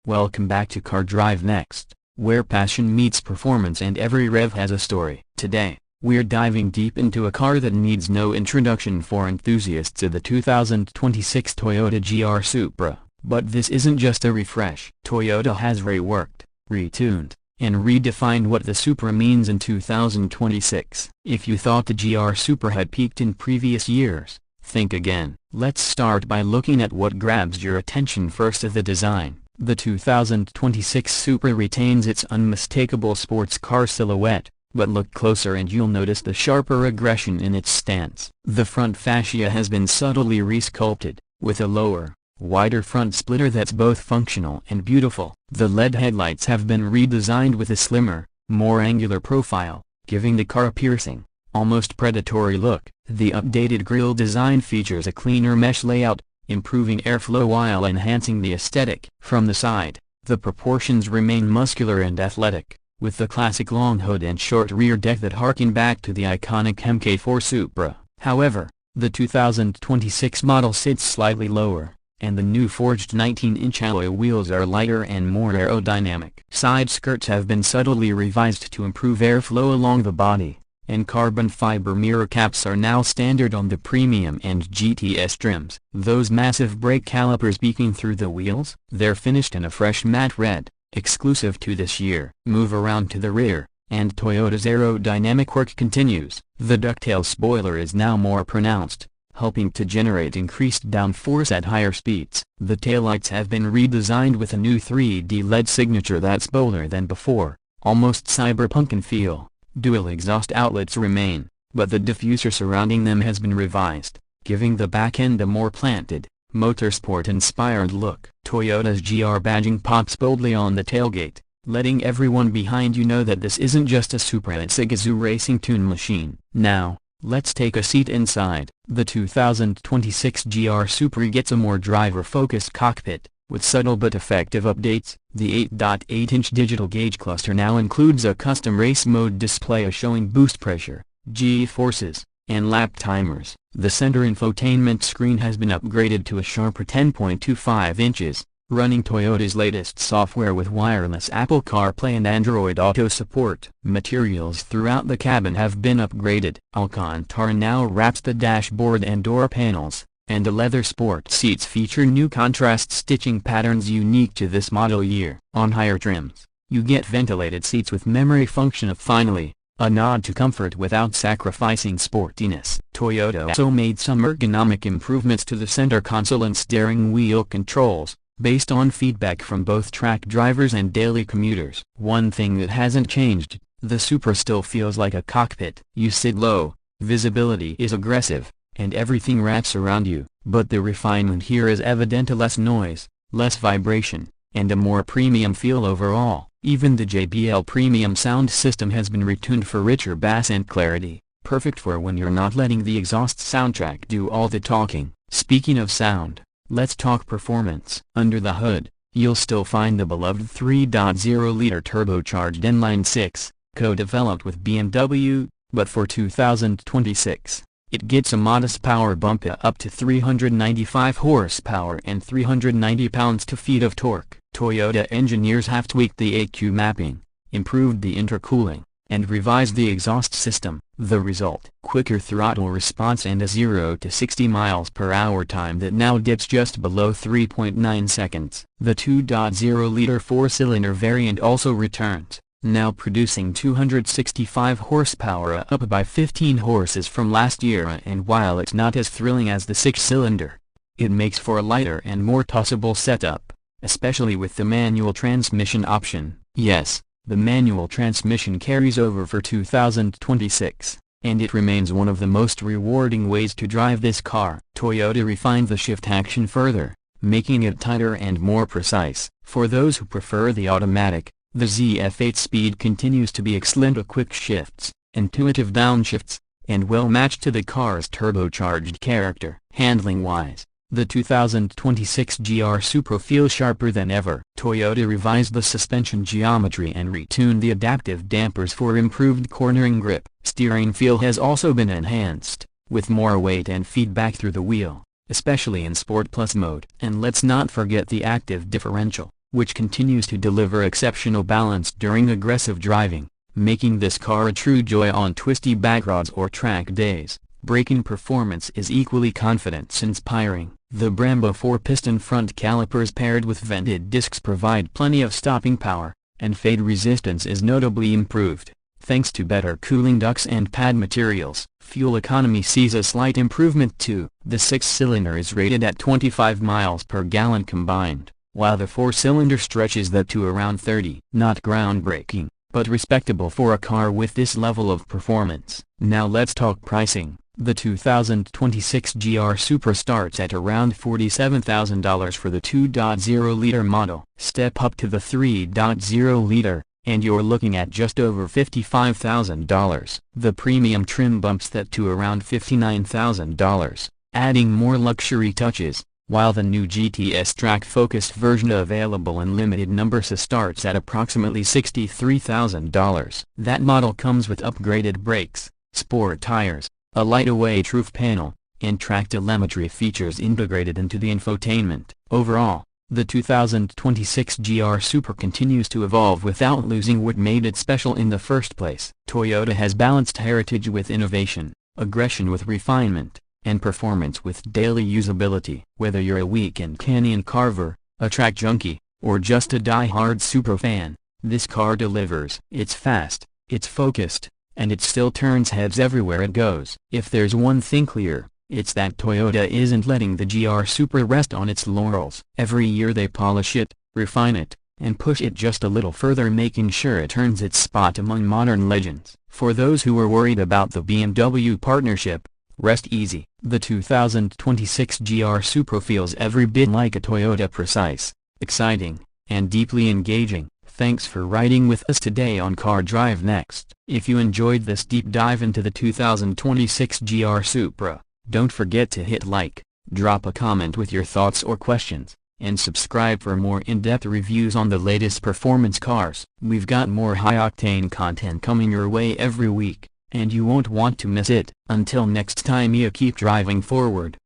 Welcome back to Car Drive Next, where passion meets performance and every rev has a story. Today, we're diving deep into a car that needs no introduction for enthusiasts of the 2026 Toyota GR Supra. But this isn't just a refresh. Toyota has reworked, retuned, and redefined what the Supra means in 2026. If you thought the GR Supra had peaked in previous years, think again. Let's start by looking at what grabs your attention first of the design. The 2026 Supra retains its unmistakable sports car silhouette, but look closer and you'll notice the sharper aggression in its stance. The front fascia has been subtly resculpted, with a lower, wider front splitter that's both functional and beautiful. The LED headlights have been redesigned with a slimmer, more angular profile, giving the car a piercing, almost predatory look. The updated grille design features a cleaner mesh layout, improving airflow while enhancing the aesthetic. From the side, the proportions remain muscular and athletic, with the classic long hood and short rear deck that harken back to the iconic Mk4 Supra. However, the 2026 model sits slightly lower, and the new forged 19-inch alloy wheels are lighter and more aerodynamic. Side skirts have been subtly revised to improve airflow along the body, and carbon fiber mirror caps are now standard on the premium and GTS trims. Those massive brake calipers peeking through the wheels? They're finished in a fresh matte red, exclusive to this year. Move around to the rear, and Toyota's aerodynamic work continues. The ducktail spoiler is now more pronounced, helping to generate increased downforce at higher speeds. The taillights have been redesigned with a new 3D LED signature that's bolder than before, almost cyberpunk in feel. Dual exhaust outlets remain, but the diffuser surrounding them has been revised, giving the back end a more planted, motorsport-inspired look. Toyota's GR badging pops boldly on the tailgate, letting everyone behind you know that this isn't just a Supra, it's a Gazoo racing tune machine. Now, let's take a seat inside. The 2026 GR Supra gets a more driver-focused cockpit, with subtle but effective updates. The 8.8-inch digital gauge cluster now includes a custom race mode display showing boost pressure, G-forces, and lap timers. The center infotainment screen has been upgraded to a sharper 10.25 inches, running Toyota's latest software with wireless Apple CarPlay and Android Auto support. Materials throughout the cabin have been upgraded. Alcantara now wraps the dashboard and door panels, and the leather sport seats feature new contrast stitching patterns unique to this model year. On higher trims, you get ventilated seats with memory function. Finally, a nod to comfort without sacrificing sportiness. Toyota also made some ergonomic improvements to the center console and steering wheel controls, based on feedback from both track drivers and daily commuters. One thing that hasn't changed, the Supra still feels like a cockpit. You sit low, visibility is aggressive, and everything wraps around you, but the refinement here is evident: less noise, less vibration, and a more premium feel overall. Even the JBL premium sound system has been retuned for richer bass and clarity, perfect for when you're not letting the exhaust soundtrack do all the talking. Speaking of sound, let's talk performance. Under the hood, you'll still find the beloved 3.0-liter turbocharged inline-six, co-developed with BMW, but for 2026. It gets a modest power bump up to 395 horsepower and 390 pounds-feet of torque. Toyota engineers have tweaked the AQ mapping, improved the intercooling, and revised the exhaust system. The result: quicker throttle response and a 0 to 60 miles per hour time that now dips just below 3.9 seconds. The 2.0-liter four-cylinder variant also returns, now producing 265 horsepower, up by 15 horses from last year. And while it's not as thrilling as the six-cylinder, it makes for a lighter and more tossable setup, especially with the manual transmission option. Yes, the manual transmission carries over for 2026, and it remains one of the most rewarding ways to drive this car. Toyota refined the shift action further, making it tighter and more precise. For those who prefer the automatic, the ZF8 speed continues to be excellent with quick shifts, intuitive downshifts, and well matched to the car's turbocharged character. Handling-wise, the 2026 GR Supra feels sharper than ever. Toyota revised the suspension geometry and retuned the adaptive dampers for improved cornering grip. Steering feel has also been enhanced, with more weight and feedback through the wheel, especially in Sport Plus mode. And let's not forget the active differential, which continues to deliver exceptional balance during aggressive driving, making this car a true joy on twisty backroads or track days. Braking performance is equally confidence-inspiring. The Brembo 4-piston front calipers paired with vented discs provide plenty of stopping power, and fade resistance is notably improved, thanks to better cooling ducts and pad materials. Fuel economy sees a slight improvement too. The 6-cylinder is rated at 25 miles per gallon combined, while the 4-cylinder stretches that to around 30. Not groundbreaking, but respectable for a car with this level of performance. Now let's talk pricing. The 2026 GR Supra starts at around $47,000 for the 2.0-liter model. Step up to the 3.0-liter, and you're looking at just over $55,000. The premium trim bumps that to around $59,000, adding more luxury touches, while the new GTS track-focused version available in limited numbers starts at approximately $63,000. That model comes with upgraded brakes, sport tires, a lightweight roof panel, and track telemetry features integrated into the infotainment. Overall, the 2026 GR Supra continues to evolve without losing what made it special in the first place. Toyota has balanced heritage with innovation, aggression with refinement, and performance with daily usability. Whether you're a weekend canyon carver, a track junkie, or just a die-hard Supra fan, this car delivers. It's fast, it's focused, and it still turns heads everywhere it goes. If there's one thing clear, it's that Toyota isn't letting the GR Supra rest on its laurels. Every year they polish it, refine it, and push it just a little further, making sure it earns its spot among modern legends. For those who are worried about the BMW partnership, rest easy. The 2026 GR Supra feels every bit like a Toyota, precise, exciting, and deeply engaging. Thanks for riding with us today on Car Drive Next. If you enjoyed this deep dive into the 2026 GR Supra, don't forget to hit like, drop a comment with your thoughts or questions, and subscribe for more in-depth reviews on the latest performance cars. We've got more high-octane content coming your way every week, and you won't want to miss it. Until next time, you keep driving forward.